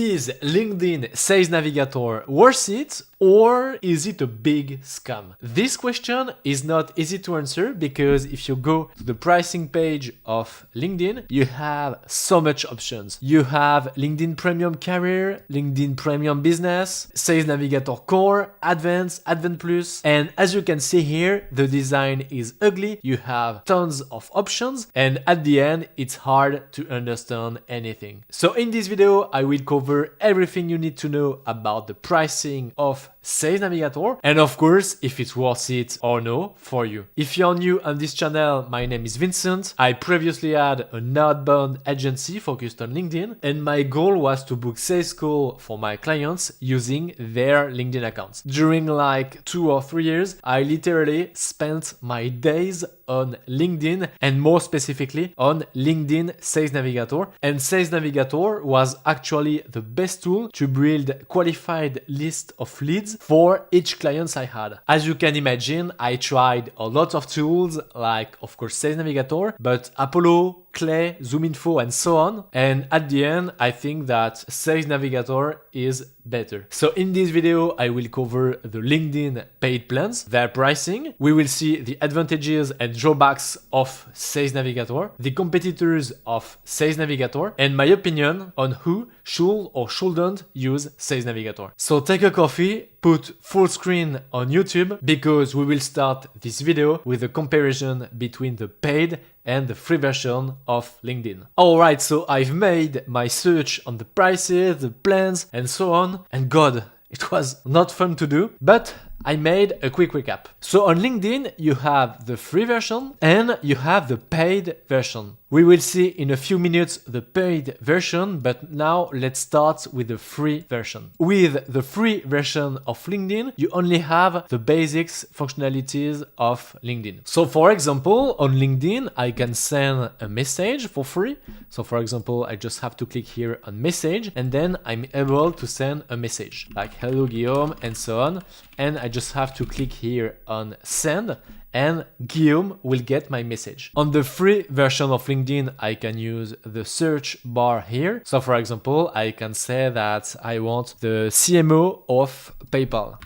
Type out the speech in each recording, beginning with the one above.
Is LinkedIn Sales Navigator worth it, or is it a big scam? This question is not easy to answer because if you go to the pricing page of LinkedIn, you have so much options. You have LinkedIn Premium Career, LinkedIn Premium Business, Sales Navigator Core, Advanced, Advanced Plus, and as you can see here, the design is ugly. You have tons of options, and at the end, it's hard to understand anything. So in this video, I will cover everything you need to know about the pricing of Sales Navigator, and of course, if it's worth it or no for you. If you're new on this channel, my name is Vincent. I previously had an outbound agency focused on LinkedIn, and my goal was to book sales call for my clients using their LinkedIn accounts. During like 2 or 3 years, I literally spent my days on LinkedIn, and more specifically on LinkedIn Sales Navigator. And Sales Navigator was actually the best tool to build qualified list of leads for each client I had. As you can imagine, I tried a lot of tools like, of course, Sales Navigator, but Apollo, Clay, ZoomInfo, and so on. And at the end, I think that Sales Navigator is better. So in this video, I will cover the LinkedIn paid plans, their pricing. We will see the advantages and drawbacks of Sales Navigator, the competitors of Sales Navigator, and my opinion on who should or shouldn't use Sales Navigator. So take a coffee, put full screen on YouTube, because we will start this video with a comparison between the paid and the free version of LinkedIn. Alright, so I've made my search on the prices, the plans, and so on, and God, it was not fun to do, but I made a quick recap. So on LinkedIn, you have the free version and you have the paid version. We will see in a few minutes the paid version, but now let's start with the free version. With the free version of LinkedIn, you only have the basics functionalities of LinkedIn. So for example, on LinkedIn, I can send a message for free. So for example, I just have to click here on message, and then I'm able to send a message like hello Guillaume and so on. And I just have to click here on send, and Guillaume will get my message. On the free version of LinkedIn, I can use the search bar here. So for example, I can say that I want the CMO of PayPal.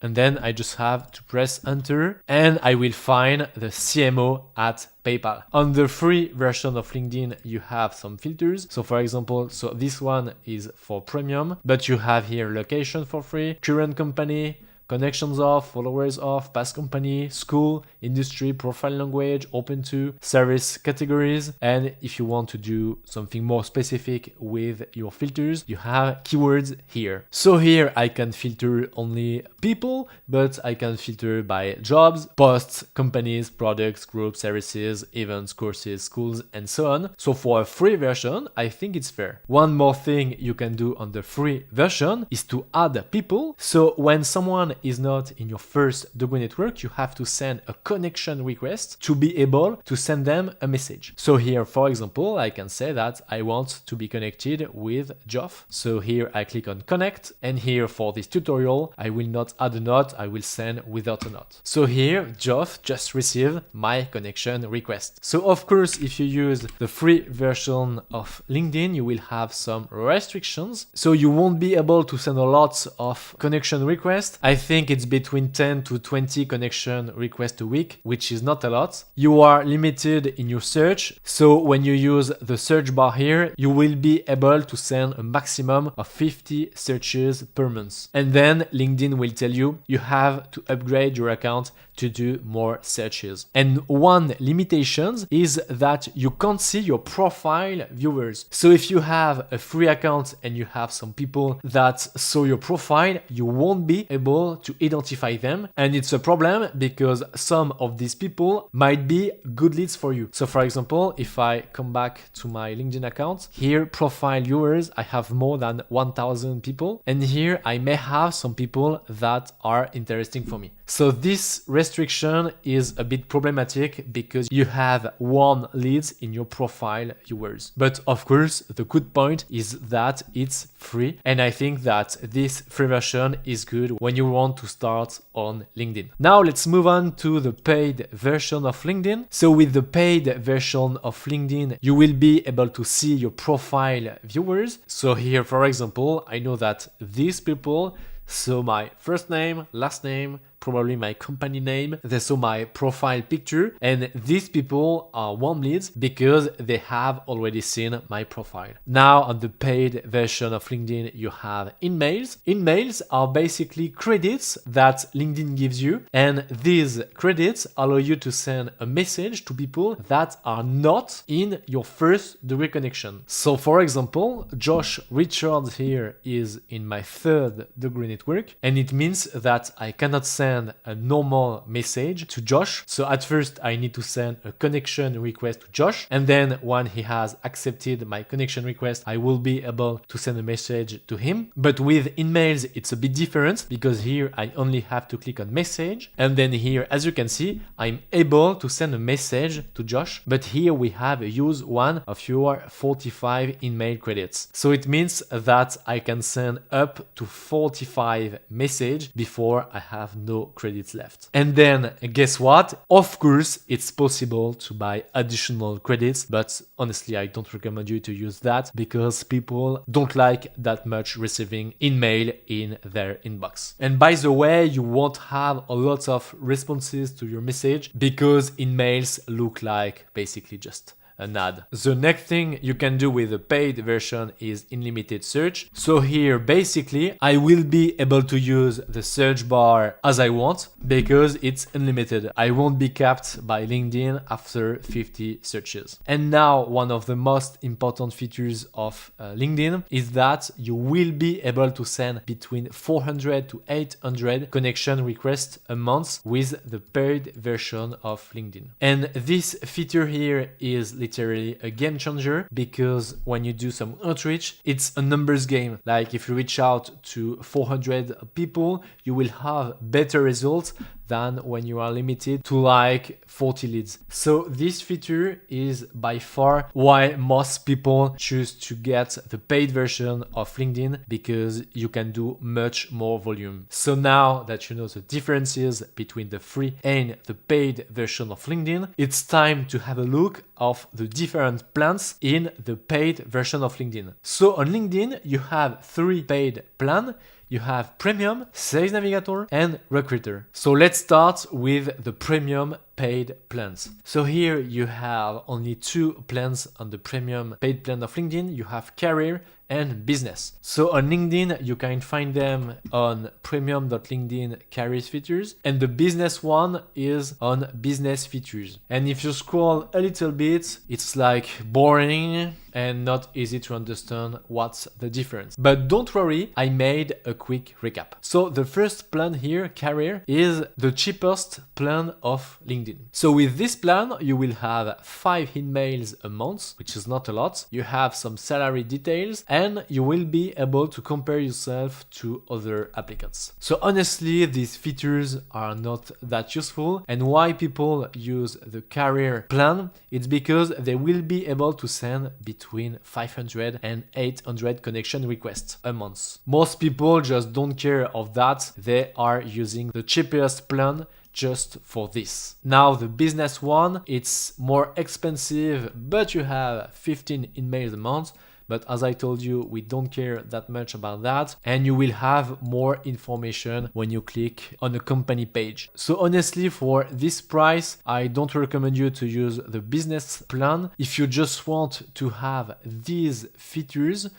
And then I just have to press enter, and I will find the CMO at PayPal. On the free version of LinkedIn, you have some filters. So for example, so this one is for premium, but you have here location for free, current company, connections off, followers off, past company, school, industry, profile language, open to, service categories. And if you want to do something more specific with your filters, you have keywords here. So here I can filter only people, but I can filter by jobs, posts, companies, products, groups, services, events, courses, schools, and so on. So for a free version, I think it's fair. One more thing you can do on the free version is to add people. So when someone is not in your first Dogo network, you have to send a connection request to be able to send them a message. So here, for example, I can say that I want to be connected with Geoff. So here I click on connect, and here for this tutorial, I will not add a note, I will send without a note. So here, Geoff just received my connection request. So of course, if you use the free version of LinkedIn, you will have some restrictions. So you won't be able to send a lot of connection requests. I think it's between 10 to 20 connection requests a week, which is not a lot. You are limited in your search. So when you use the search bar here, you will be able to send a maximum of 50 searches per month. And then LinkedIn will tell you have to upgrade your account to do more searches. And one limitation is that you can't see your profile viewers. So if you have a free account and you have some people that saw your profile, you won't be able to identify them. And it's a problem because some of these people might be good leads for you. So for example, if I come back to my LinkedIn account, here profile viewers, I have more than 1,000 people. And here I may have some people that are interesting for me. So this restriction is a bit problematic because you have warm leads in your profile viewers. But of course, the good point is that it's free. And I think that this free version is good when you want to start on LinkedIn. Now let's move on to the paid version of LinkedIn. So with the paid version of LinkedIn, you will be able to see your profile viewers. So here, for example, I know that these people saw my first name, last name, probably my company name. They saw my profile picture, and these people are warm leads because they have already seen my profile. Now on the paid version of LinkedIn, you have emails. Emails are basically credits that LinkedIn gives you, and these credits allow you to send a message to people that are not in your first degree connection. So for example, Josh Richards here is in my third degree network, and it means that I cannot send a normal message to Josh. So at first I need to send a connection request to Josh, and then when he has accepted my connection request, I will be able to send a message to him. But with emails it's a bit different because here I only have to click on message, and then here, as you can see, I'm able to send a message to Josh, but here we have use one of your 45 email credits. So it means that I can send up to 45 messages before I have no credits left. And then guess what? Of course, it's possible to buy additional credits, but honestly, I don't recommend you to use that because people don't like that much receiving email in their inbox. And by the way, you won't have a lot of responses to your message because emails look like basically just an ad. The next thing you can do with the paid version is unlimited search. So here basically I will be able to use the search bar as I want because it's unlimited. I won't be capped by LinkedIn after 50 searches. And now one of the most important features of LinkedIn is that you will be able to send between 400 to 800 connection requests a month with the paid version of LinkedIn. And this feature here is literally a game changer because when you do some outreach, it's a numbers game. Like if you reach out to 400 people, you will have better results than when you are limited to like 40 leads. So this feature is by far why most people choose to get the paid version of LinkedIn, because you can do much more volume. So now that you know the differences between the free and the paid version of LinkedIn, it's time to have a look of the different plans in the paid version of LinkedIn. So on LinkedIn, you have 3 paid plans. You have Premium, Sales Navigator, and Recruiter. So let's start with the Premium paid plans. So here you have only 2 plans on the Premium paid plan of LinkedIn. You have Career and Business. So on LinkedIn, you can find them on premium.linkedin careers features, and the business one is on business features. And if you scroll a little bit, it's like boring and not easy to understand what's the difference. But don't worry, I made a quick recap. So the first plan here, Career, is the cheapest plan of LinkedIn. So with this plan, you will have 5 emails a month, which is not a lot. You have some salary details, and you will be able to compare yourself to other applicants. So honestly, these features are not that useful. And why people use the Career plan? It's because they will be able to send between 500 and 800 connection requests a month. Most people just don't care of that. They are using the cheapest plan just for this. Now the business one, it's more expensive, but you have 15 emails a month. But as I told you, we don't care that much about that. And you will have more information when you click on the company page. So honestly, for this price, I don't recommend you to use the business plan. If you just want to have these features,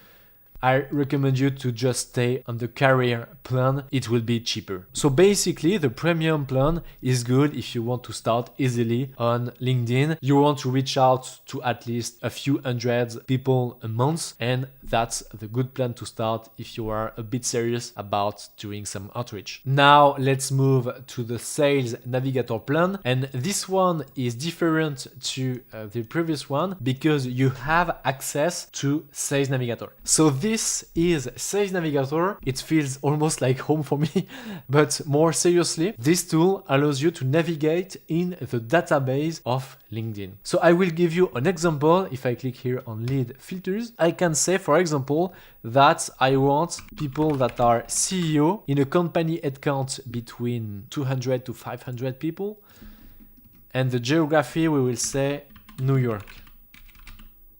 I recommend you to just stay on the Career plan. It will be cheaper. So basically, the Premium plan is good if you want to start easily on LinkedIn. You want to reach out to at least a few hundred people a month, and that's the good plan to start if you are a bit serious about doing some outreach. Now let's move to the Sales Navigator plan, and this one is different to the previous one because you have access to Sales Navigator. So this this is Sales Navigator. It feels almost like home for me, but more seriously, this tool allows you to navigate in the database of LinkedIn. So I will give you an example. If I click here on lead filters, I can say, for example, that I want people that are CEO in a company headcount between 200 to 500 people. And the geography, we will say New York.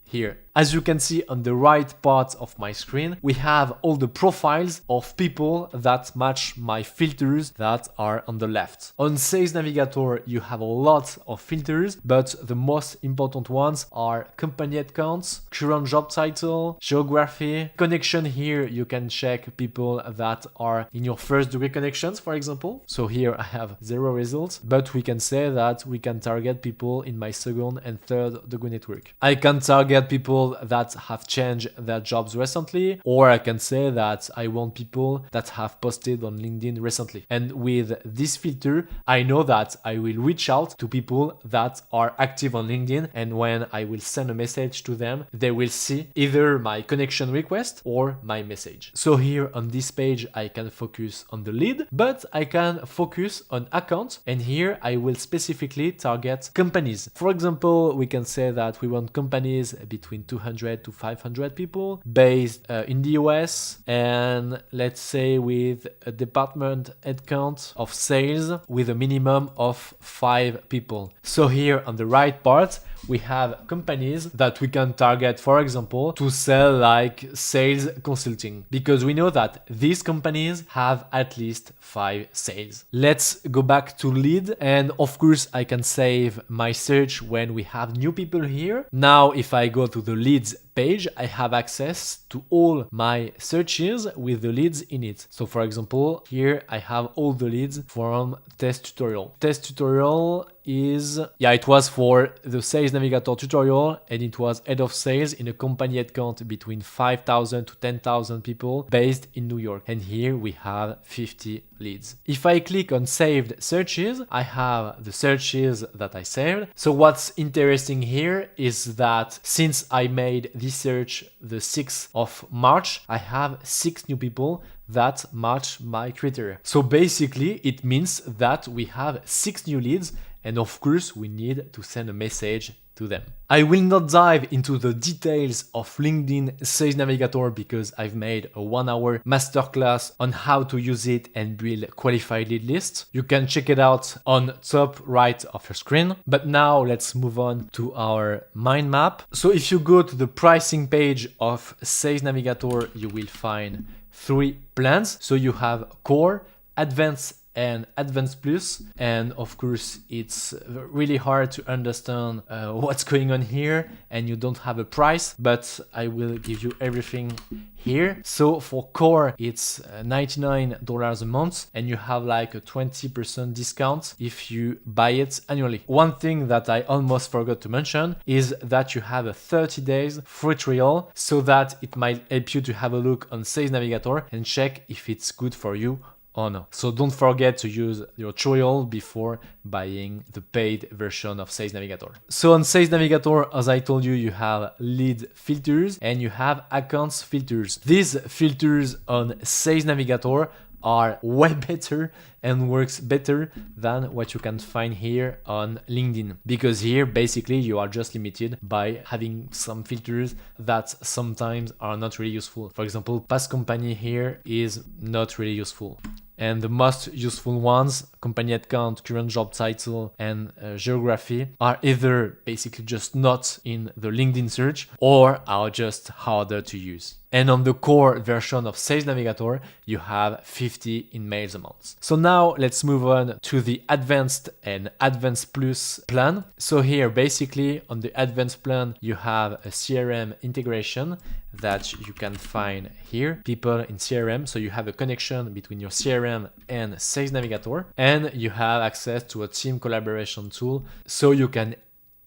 Here. As you can see on the right part of my screen, we have all the profiles of people that match my filters that are on the left. On Sales Navigator, you have a lot of filters, but the most important ones are company headcounts, current job title, geography, connection. Here you can check people that are in your first degree connections, for example. So here I have 0 results, but we can say that we can target people in my second and third degree network. I can target people that have changed their jobs recently, or I can say that I want people that have posted on LinkedIn recently. And with this filter, I know that I will reach out to people that are active on LinkedIn, and when I will send a message to them, they will see either my connection request or my message. So here on this page, I can focus on the lead, but I can focus on accounts, and here I will specifically target companies. For example, we can say that we want companies between 200 to 500 people based in the US, and let's say with a department headcount of sales with a minimum of 5 people. So here on the right part, we have companies that we can target, for example, to sell like sales consulting, because we know that these companies have at least 5 sales. Let's go back to lead, and of course I can save my search when we have new people here. Now if I go to the leads page, I have access to all my searches with the leads in it. So for example, here I have all the leads from test tutorial. Test tutorial is, it was for the Sales Navigator tutorial, and it was head of sales in a company headcount between 5,000 to 10,000 people based in New York. And here we have 50 leads. If I click on saved searches, I have the searches that I saved. So what's interesting here is that since I made this search the 6th of March, I have 6 new people that match my criteria. So basically it means that we have 6 new leads, and of course we need to send a message to them. I will not dive into the details of LinkedIn Sales Navigator because I've made a 1-hour masterclass on how to use it and build qualified lead lists. You can check it out on top right of your screen. But now let's move on to our mind map. So if you go to the pricing page of Sales Navigator, you will find 3 plans. So you have Core, Advanced, and Advanced Plus, and of course it's really hard to understand what's going on here, and you don't have a price, but I will give you everything here. So for Core, it's $99 a month, and you have like a 20% discount if you buy it annually. One thing that I almost forgot to mention is that you have a 30 days free trial, so that it might help you to have a look on Sales Navigator and check if it's good for you or no. So don't forget to use your trial before buying the paid version of Sales Navigator. So on Sales Navigator, as I told you, you have lead filters and you have accounts filters. These filters on Sales Navigator are way better and works better than what you can find here on LinkedIn, because here basically you are just limited by having some filters that sometimes are not really useful. For example, past company here is not really useful. And the most useful ones, company headcount, current job title, and geography, are either basically just not in the LinkedIn search or are just harder to use. And on the core version of Sales Navigator, you have 50 emails a month. So now let's move on to the Advanced and Advanced Plus plan. So here, basically on the Advanced plan, you have a CRM integration that you can find here, people in CRM. So you have a connection between your CRM and Sales Navigator, and you have access to a team collaboration tool. So you can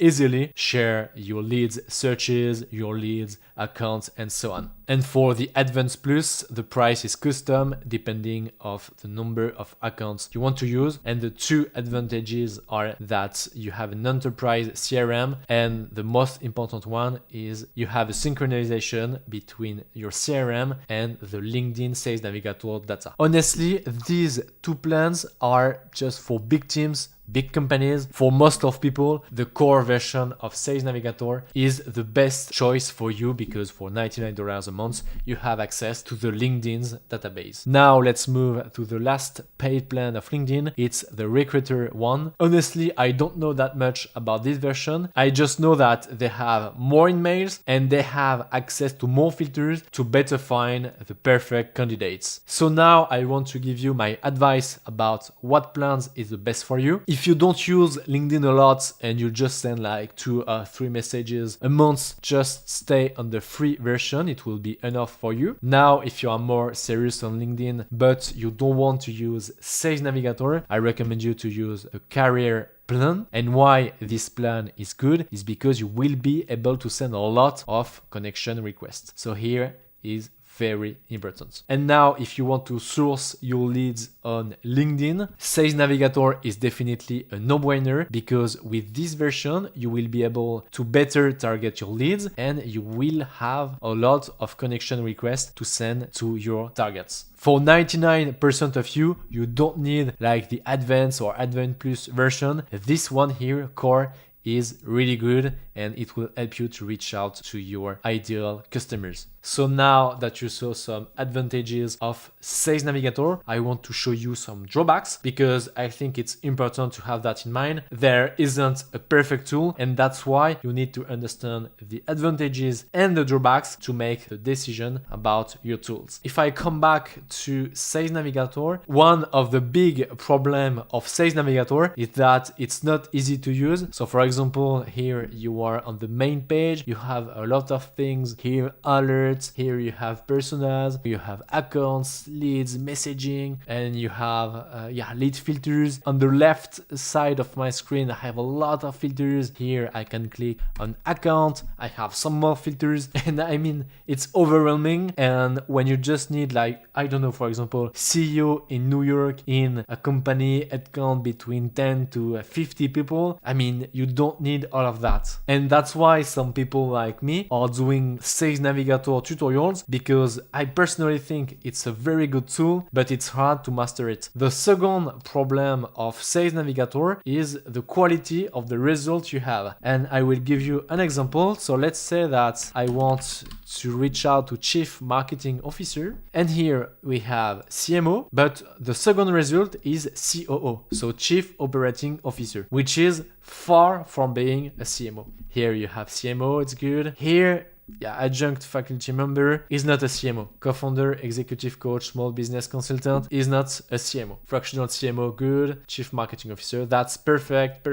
easily share your leads searches, your leads accounts, and so on. And for the Advanced Plus, the price is custom depending of the number of accounts you want to use. And the two advantages are that you have an enterprise CRM, and the most important one is you have a synchronization between your CRM and the LinkedIn Sales Navigator data. Honestly, these two plans are just for big teams, big companies. For most of people, the core version of Sales Navigator is the best choice for you because for $99 a month, you have access to the LinkedIn's database. Now let's move to the last paid plan of LinkedIn. It's the Recruiter one. Honestly, I don't know that much about this version. I just know that they have more emails and they have access to more filters to better find the perfect candidates. So now I want to give you my advice about what plans is the best for you. If you don't use LinkedIn a lot and you just send like 2 or 3 messages a month, just stay on the free version. It will be enough for you. Now, if you are more serious on LinkedIn, but you don't want to use Sales Navigator, I recommend you to use a career plan. And why this plan is good is because you will be able to send a lot of connection requests. So here is very important. And now, if you want to source your leads on LinkedIn, Sales Navigator is definitely a no-brainer because with this version, you will be able to better target your leads and you will have a lot of connection requests to send to your targets. For 99% of you, you don't need like the Advanced or Advanced Plus version. This one here, Core, is really good and it will help you to reach out to your ideal customers. So now that you saw some advantages of Sales Navigator, I want to show you some drawbacks because I think it's important to have that in mind. There isn't a perfect tool and that's why you need to understand the advantages and the drawbacks to make the decision about your tools. If I come back to Sales Navigator, one of the big problem of Sales Navigator is that it's not easy to use. So for example, here you are on the main page, you have a lot of things here, alerts, here you have personas, you have accounts, leads, messaging, and you have lead filters. On the left side of my screen, I have a lot of filters. Here I can click on account, I have some more filters, and I mean, it's overwhelming. And when you just need like, I don't know, for example, CEO in New York in a company headcount between 10 to 50 people, I mean, you don't need all of that. And that's why some people like me are doing Sales Navigator tutorials because I personally think it's a very good tool, but it's hard to master it. The second problem of Sales Navigator is the quality of the results you have. And I will give you an example. So let's say that I want to reach out to Chief Marketing Officer. And here we have CMO, but the second result is COO, so Chief Operating Officer, which is far from being a CMO. Here you have CMO, it's good. Here, adjunct faculty member is not a CMO. Co-founder, executive coach, small business consultant is not a CMO. Fractional CMO, good. Chief marketing officer, that's perfect.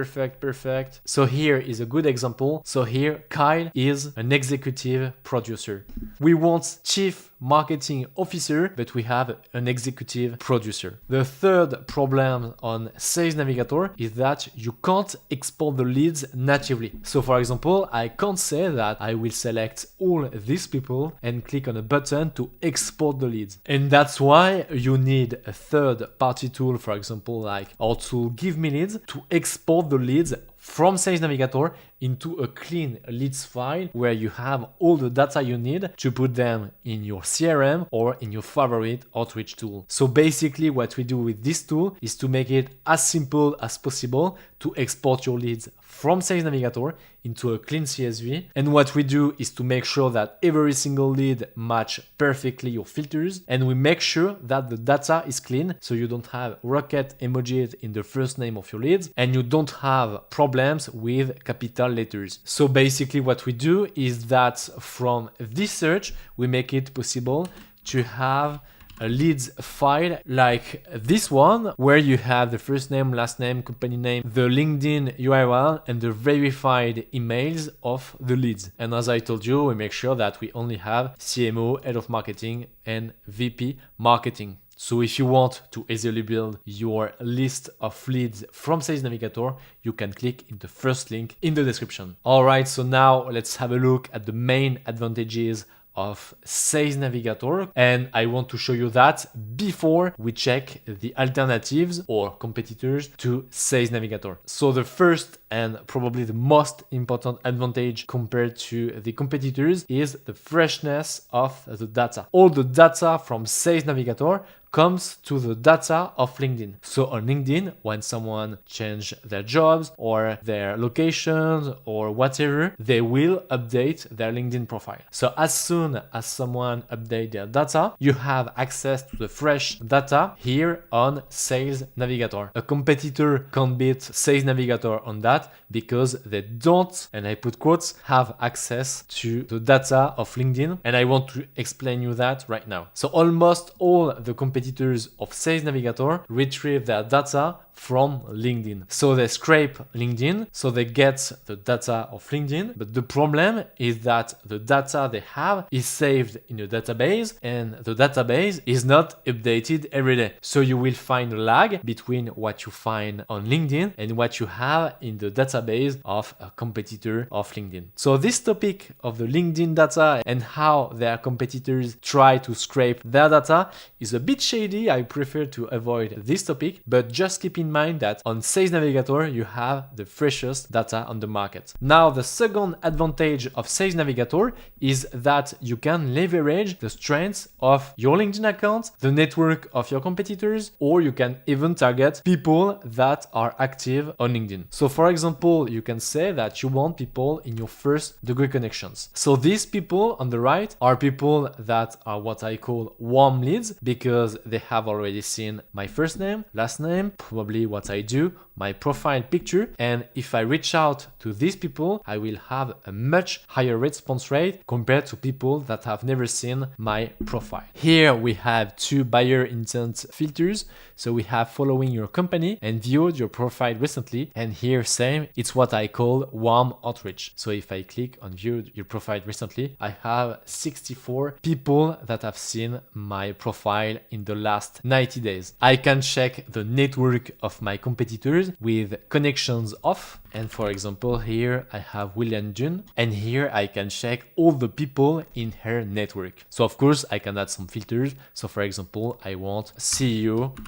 So here is a good example. So here, Kyle is an executive producer. We want chief marketing officer, but we have an executive producer. The third problem on Sales Navigator is that you can't export the leads natively. So for example, I can't say that I will select all these people and click on a button to export the leads. And that's why you need a third-party tool, for example, like our tool Give Me Leads, to export the leads from Sales Navigator into a clean leads file where you have all the data you need to put them in your CRM or in your favorite outreach tool. So basically what we do with this tool is to make it as simple as possible to export your leads from Sales Navigator into a clean CSV. And what we do is to make sure that every single lead match perfectly your filters, and we make sure that the data is clean so you don't have rocket emojis in the first name of your leads and you don't have problems with capital letters. So basically what we do is that from this search, we make it possible to have a leads file like this one, where you have the first name, last name, company name, the LinkedIn URL, and the verified emails of the leads. And as I told you, we make sure that we only have CMO, head of marketing, and VP marketing. So if you want to easily build your list of leads from Sales Navigator, you can click in the first link in the description. All right, so now let's have a look at the main advantages of Sales Navigator, and I want to show you that before we check the alternatives or competitors to Sales Navigator. So the first and probably the most important advantage compared to the competitors is the freshness of the data. All the data from Sales Navigator comes to the data of LinkedIn. So on LinkedIn, when someone changes their jobs or their locations or whatever, they will update their LinkedIn profile. So as soon as someone updates their data, you have access to the fresh data here on Sales Navigator. A competitor can't beat Sales Navigator on that because they don't, and I put quotes, have access to the data of LinkedIn. And I want to explain you that right now. So almost all the competitors of Sales Navigator retrieve their data from LinkedIn. So they scrape LinkedIn, so they get the data of LinkedIn. But the problem is that the data they have is saved in a database, and the database is not updated every day. So you will find a lag between what you find on LinkedIn and what you have in the database of a competitor of LinkedIn. So this topic of the LinkedIn data and how their competitors try to scrape their data is a bit shady. I prefer to avoid this topic, but just keep in mind that on Sales Navigator, you have the freshest data on the market. Now, the second advantage of Sales Navigator is that you can leverage the strengths of your LinkedIn account, the network of your competitors, or you can even target people that are active on LinkedIn. So for example, you can say that you want people in your first degree connections. So these people on the right are people that are what I call warm leads because they have already seen my first name, last name, probably what I do, my profile picture. And if I reach out to these people, I will have a much higher response rate compared to people that have never seen my profile. Here we have two buyer intent filters. So we have following your company and viewed your profile recently. And here same, it's what I call warm outreach. So if I click on viewed your profile recently, I have 64 people that have seen my profile in the last 90 days. I can check the network of my competitors with connections off. And for example, here I have William June, and here I can check all the people in her network. So of course I can add some filters. So for example, I want CEO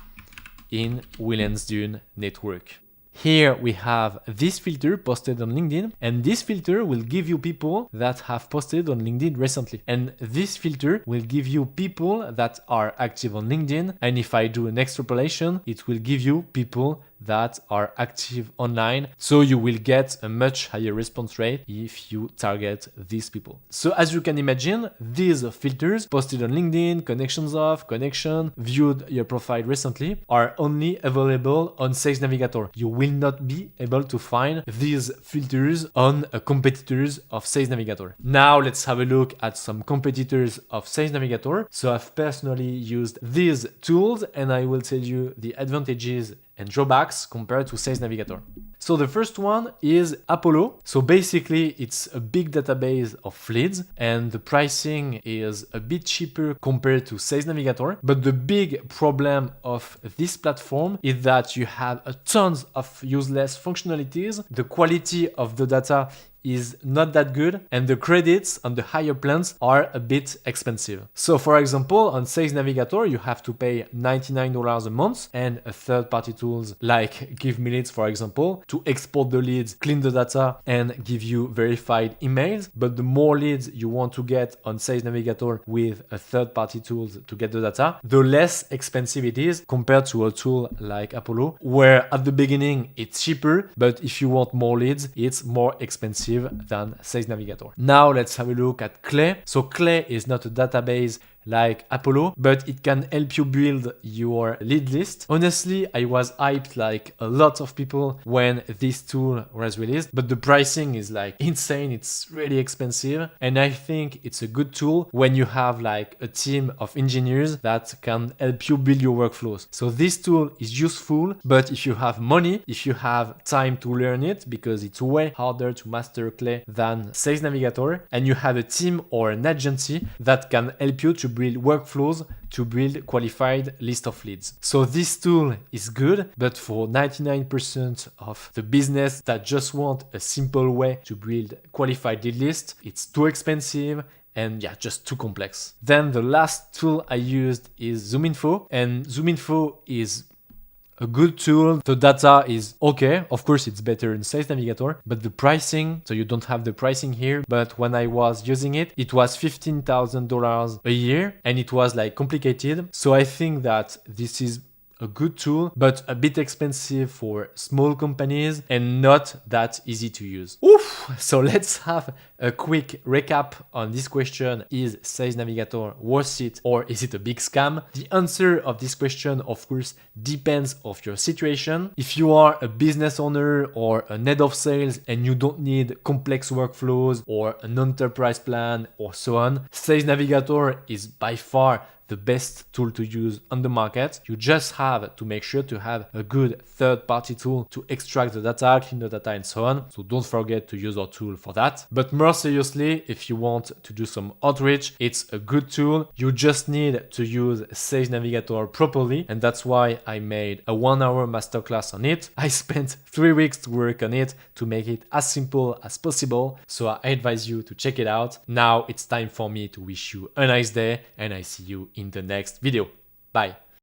in Williams Dune network. Here we have this filter posted on LinkedIn, and this filter will give you people that have posted on LinkedIn recently. And this filter will give you people that are active on LinkedIn. And if I do an extrapolation, it will give you people that are active online. So you will get a much higher response rate if you target these people. So as you can imagine, these filters posted on LinkedIn, connections off, connection, viewed your profile recently are only available on Sales Navigator. You will not be able to find these filters on competitors of Sales Navigator. Now let's have a look at some competitors of Sales Navigator. So I've personally used these tools and I will tell you the advantages and drawbacks compared to Sales Navigator. So the first one is Apollo. So basically it's a big database of leads and the pricing is a bit cheaper compared to Sales Navigator. But the big problem of this platform is that you have a tons of useless functionalities. The quality of the data is not that good and the credits on the higher plans are a bit expensive. So for example, on Sales Navigator, you have to pay $99 a month and a third-party tools like Give Me Leads, for example, to export the leads, clean the data and give you verified emails. But the more leads you want to get on Sales Navigator with a third-party tools to get the data, the less expensive it is compared to a tool like Apollo, where at the beginning it's cheaper, but if you want more leads, it's more expensive than Sales Navigator. Now let's have a look at Clay. So Clay is not a database like Apollo, but it can help you build your lead list. Honestly, I was hyped like a lot of people when this tool was released, but the pricing is like insane. It's really expensive. And I think it's a good tool when you have like a team of engineers that can help you build your workflows. So this tool is useful, but if you have money, if you have time to learn it, because it's way harder to master Clay than Sales Navigator, and you have a team or an agency that can help you to build workflows to build qualified list of leads. So this tool is good, but for 99% of the business that just want a simple way to build qualified lead list, it's too expensive and yeah, just too complex. Then the last tool I used is ZoomInfo, and ZoomInfo is a good tool. The data is okay. Of course, it's better in Sales Navigator, but the pricing, so you don't have the pricing here, but when I was using it, it was $15,000 a year and it was like complicated. So I think that this is a good tool, but a bit expensive for small companies and not that easy to use. Oof! So let's have a quick recap on this question. Is Sales Navigator worth it or is it a big scam? The answer of this question, of course, depends of your situation. If you are a business owner or an head of sales and you don't need complex workflows or an enterprise plan or so on, Sales Navigator is by far the best tool to use on the market. You just have to make sure to have a good third-party tool to extract the data, clean the data, and so on. So don't forget to use our tool for that. But more seriously, if you want to do some outreach, it's a good tool. You just need to use Sales Navigator properly. And that's why I made a 1-hour masterclass on it. I spent 3 weeks to work on it to make it as simple as possible. So I advise you to check it out. Now it's time for me to wish you a nice day and I see you in the next video. Bye.